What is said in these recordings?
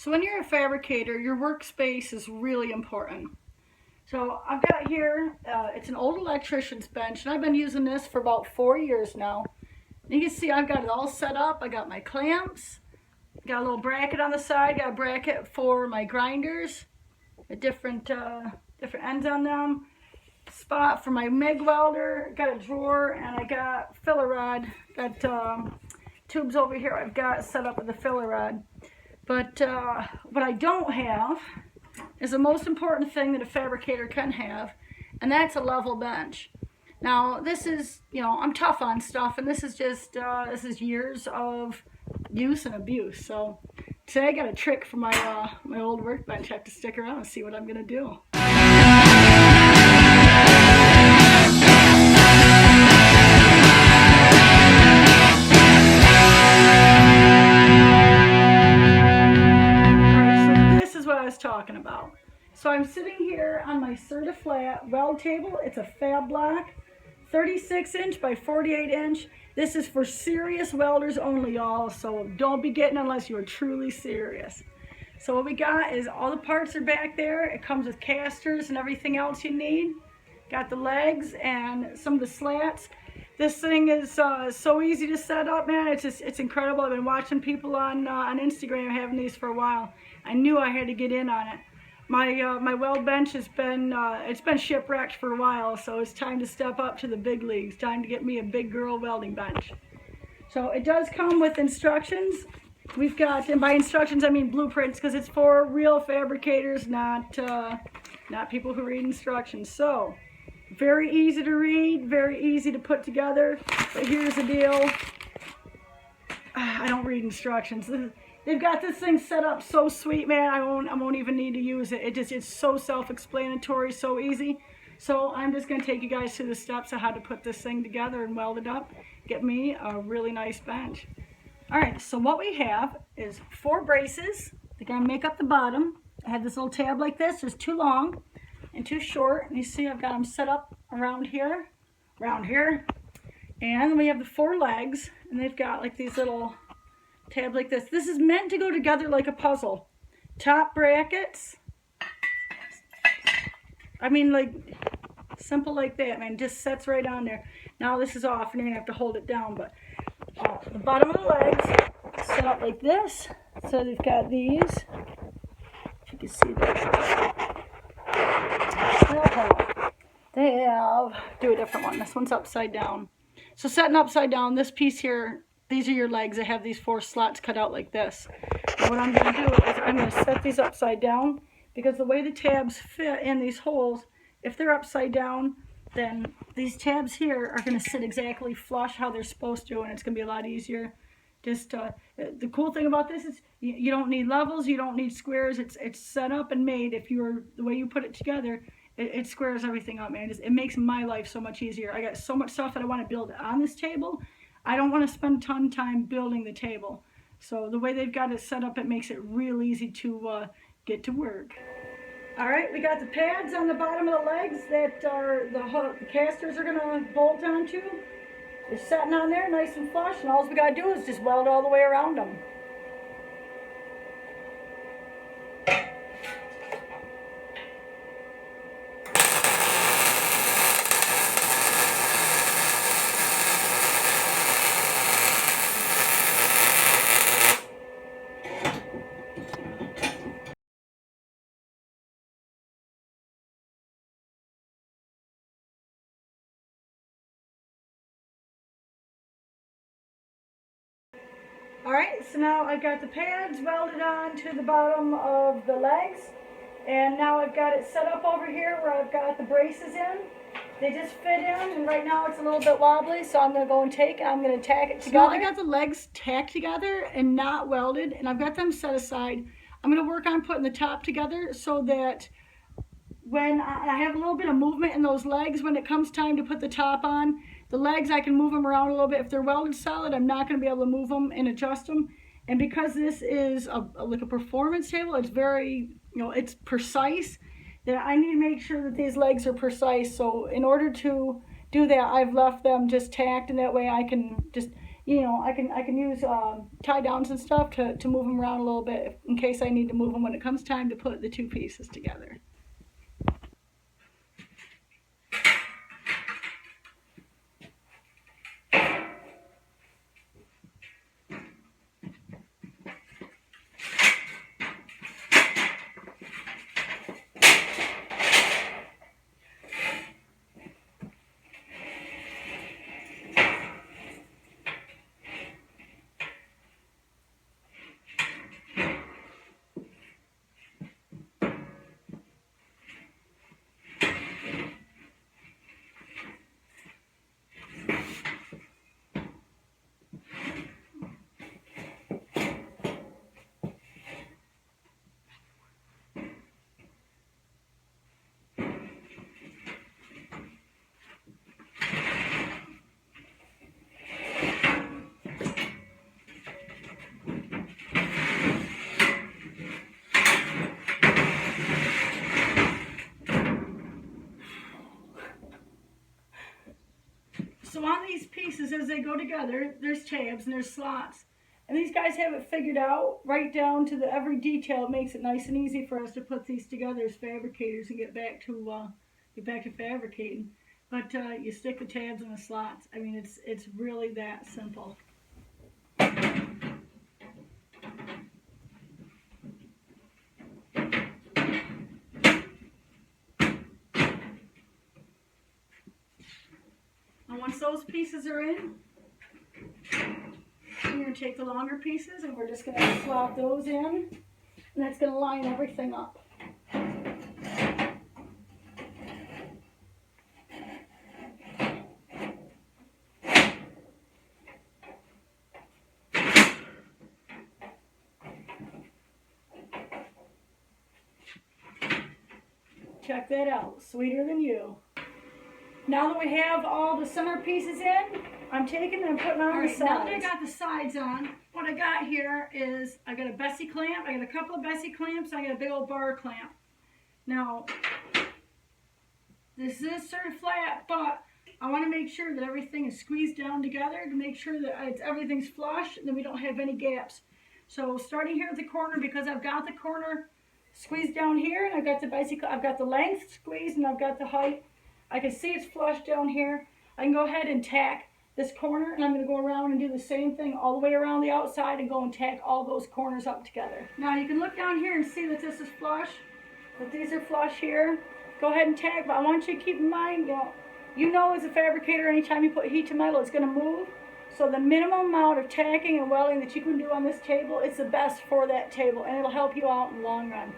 So when you're a fabricator, your workspace is really important. So I've got here, it's an old electrician's bench, and I've been using this for about 4 years now. And you can see I've got it all set up. I got my clamps, got a little bracket on the side, got a bracket for my grinders, a different ends on them, spot for my MIG welder, got a drawer, and I got filler rod, got tubes over here I've got set up with the filler rod. But what I don't have is the most important thing that a fabricator can have, and that's a level bench. Now this is, I'm tough on stuff, and this is just, this is years of use and abuse. So today I got a trick for my, my old workbench. I have to stick around and see what I'm gonna do. Talking about. So I'm sitting here on my Certiflat weld table. It's a fab block, 36 inch by 48 inch. This is for serious welders only, y'all, so don't be getting unless you're truly serious. So what we got is all the parts are back there. It comes with casters and everything else you need. Got the legs and some of the slats. This thing is so easy to set up, man. It's incredible. I've been watching people on Instagram having these for a while. I knew I had to get in on it. My weld bench has been it's been shipwrecked for a while, so it's time to step up to the big leagues. Time to get me a big girl welding bench. So it does come with instructions. We've got, and by instructions I mean blueprints, because it's for real fabricators, not people who read instructions. So very easy to read, very easy to put together. But here's the deal. I don't read instructions. They've got this thing set up so sweet, man. I won't even need to use it. It's so self-explanatory, so easy. So I'm just gonna take you guys through the steps of how to put this thing together and weld it up. Get me a really nice bench. All right, so what we have is 4 braces. They're gonna make up the bottom. I have this little tab like this. There's 2 long and 2 short. And you see I've got them set up around here. And we have the 4 legs, and they've got like these little tab like this. This is meant to go together like a puzzle. Top brackets. I mean, like simple like that, man. Just sets right on there. Now this is off, and you're gonna have to hold it down. But the bottom of the legs set up like this. So they've got these. If you can see that. They have. Do a different one. This one's upside down. So setting upside down, this piece here. These are your legs. They have these 4 slots cut out like this. And what I'm going to do is I'm going to set these upside down, because the way the tabs fit in these holes, if they're upside down, then these tabs here are going to sit exactly flush how they're supposed to, and it's going to be a lot easier. Just the cool thing about this is you don't need levels, you don't need squares. It's set up and made. If you're the way you put it together, it squares everything up, man. It makes my life so much easier. I got so much stuff that I want to build on this table. I don't want to spend a ton of time building the table. So the way they've got it set up, it makes it real easy to get to work. All right, we got the pads on the bottom of the legs that are the casters are going to bolt onto. They're setting on there nice and flush, and all we got to do is just weld all the way around them. Alright, so now I've got the pads welded on to the bottom of the legs, and now I've got it set up over here where I've got the braces in. They just fit in, and right now it's a little bit wobbly, so I'm going to go and I'm going to tack it together. So I got the legs tacked together and not welded, and I've got them set aside. I'm going to work on putting the top together so that when I have a little bit of movement in those legs, when it comes time to put the top on, the legs, I can move them around a little bit. If they're welded solid, I'm not going to be able to move them and adjust them. And because this is like a performance table, it's very, it's precise, that I need to make sure that these legs are precise. So in order to do that, I've left them just tacked, and that way I can just you know, I can use tie downs and stuff to move them around a little bit in case I need to move them when it comes time to put the two pieces together. So on these pieces, as they go together, there's tabs and there's slots. And these guys have it figured out right down to every detail. It makes it nice and easy for us to put these together as fabricators and get back to fabricating. But you stick the tabs in the slots. I mean, it's really that simple. And once those pieces are in, we're going to take the longer pieces and we're just going to slot those in, and that's going to line everything up. Check that out, sweeter than you. Now that we have all the center pieces in, I'm taking and putting on the sides. Now that I got the sides on, what I got here is I got a Bessie clamp, I got a couple of Bessie clamps, I got a big old bar clamp. Now, this is Certiflat, but I want to make sure that everything is squeezed down together to make sure that everything's flush and that we don't have any gaps. So starting here at the corner, because I've got the corner squeezed down here, and I've got the length squeezed and I've got the height. I can see it's flush down here. I can go ahead and tack this corner, and I'm going to go around and do the same thing all the way around the outside and go and tack all those corners up together. Now you can look down here and see that this is flush, that these are flush here. Go ahead and tack, but I want you to keep in mind, you know as a fabricator, anytime you put heat to metal, it's going to move. So the minimum amount of tacking and welding that you can do on this table, it's the best for that table, and it'll help you out in the long run.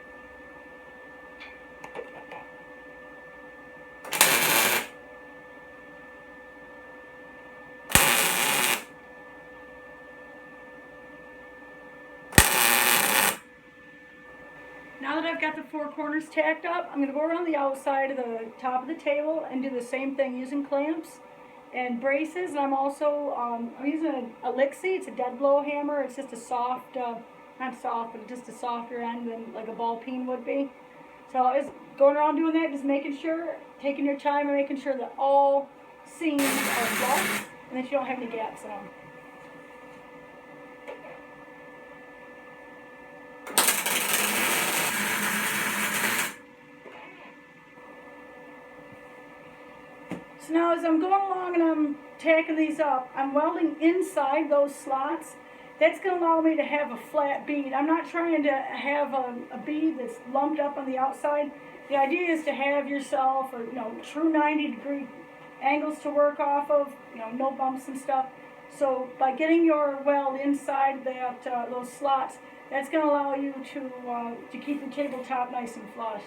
Now that I've got the four corners tacked up, I'm going to go around the outside of the top of the table and do the same thing using clamps and braces. And I'm also I'm using a Lixie. It's a dead blow hammer. It's just a soft, not soft, but just a softer end than like a ball peen would be. So I was going around doing that, just making sure, taking your time and making sure that all seams are flush and that you don't have any gaps in them. So now as I'm going along and I'm tacking these up, I'm welding inside those slots. That's going to allow me to have a flat bead. I'm not trying to have a bead that's lumped up on the outside. The idea is to have yourself true 90-degree angles to work off of, no bumps and stuff. So by getting your weld inside that those slots, that's going to allow you to keep your tabletop nice and flush.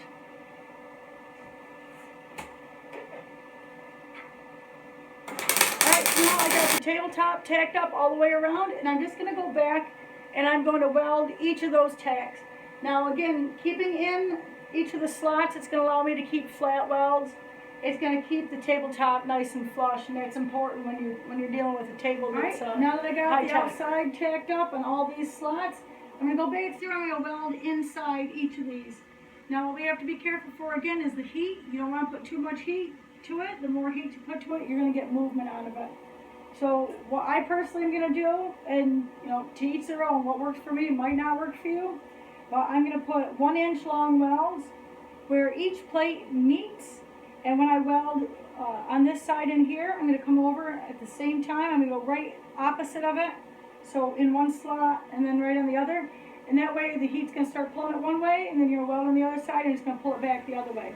Now I got the tabletop tacked up all the way around, and I'm just going to go back and I'm going to weld each of those tacks. Now again, keeping in each of the slots, it's going to allow me to keep flat welds. It's going to keep the tabletop nice and flush, and that's important when you're dealing with a table that's now that I got the outside tacked up on all these slots, I'm going to go back through and I'm going to weld inside each of these. Now what we have to be careful for again is the heat. You don't want to put too much heat to it. The more heat you put to it, you're going to get movement out of it. So what I personally am going to do, and you know, to each their own, what works for me might not work for you, but I'm going to put 1 inch long welds where each plate meets, and when I weld on this side in here, I'm going to come over at the same time. I'm going to go right opposite of it, so in one slot and then right on the other, and that way the heat's going to start pulling it one way, and then you're welding the other side and it's going to pull it back the other way.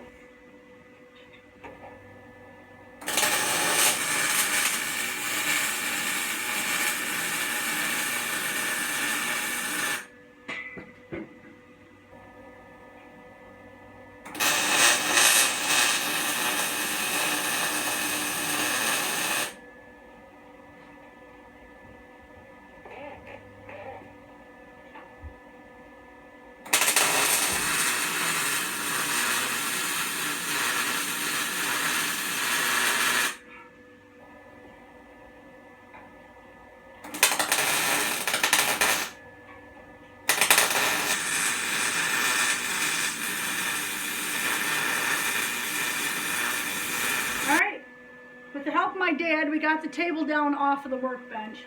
With the help of my dad, we got the table down off of the workbench.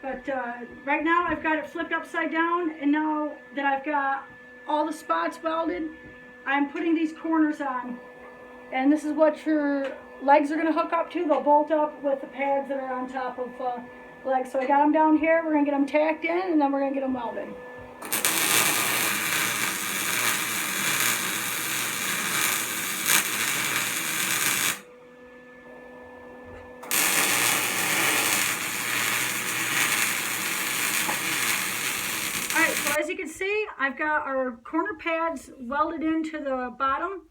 But right now I've got it flipped upside down, and now that I've got all the spots welded, I'm putting these corners on. And this is what your legs are going to hook up to. They'll bolt up with the pads that are on top of the legs. So I got them down here. We're going to get them tacked in, and then we're going to get them welded. As you can see, I've got our corner pads welded into the bottom,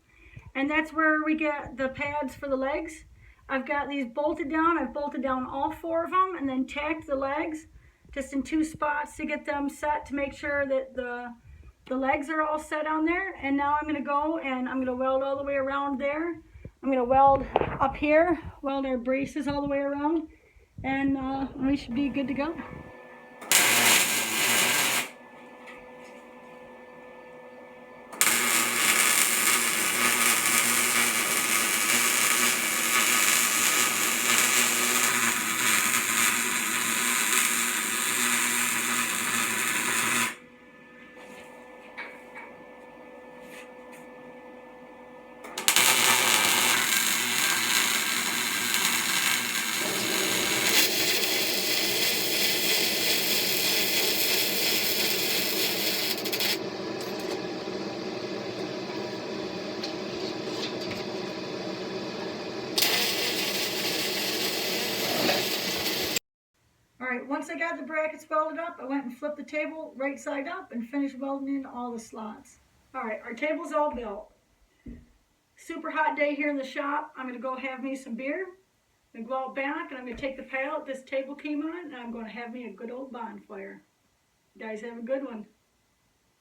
and that's where we get the pads for the legs. I've got these bolted down. I've bolted down all 4 of them and then tacked the legs just in 2 spots to get them set, to make sure that the legs are all set on there. And now I'm going to go and I'm going to weld all the way around there. I'm going to weld up here, weld our braces all the way around, and we should be good to go. Alright, once I got the brackets welded up, I went and flipped the table right side up and finished welding in all the slots. Alright, our table's all built. Super hot day here in the shop. I'm going to go have me some beer. I'm going to go out back and I'm going to take the pallet this table came on, and I'm going to have me a good old bonfire. You guys have a good one.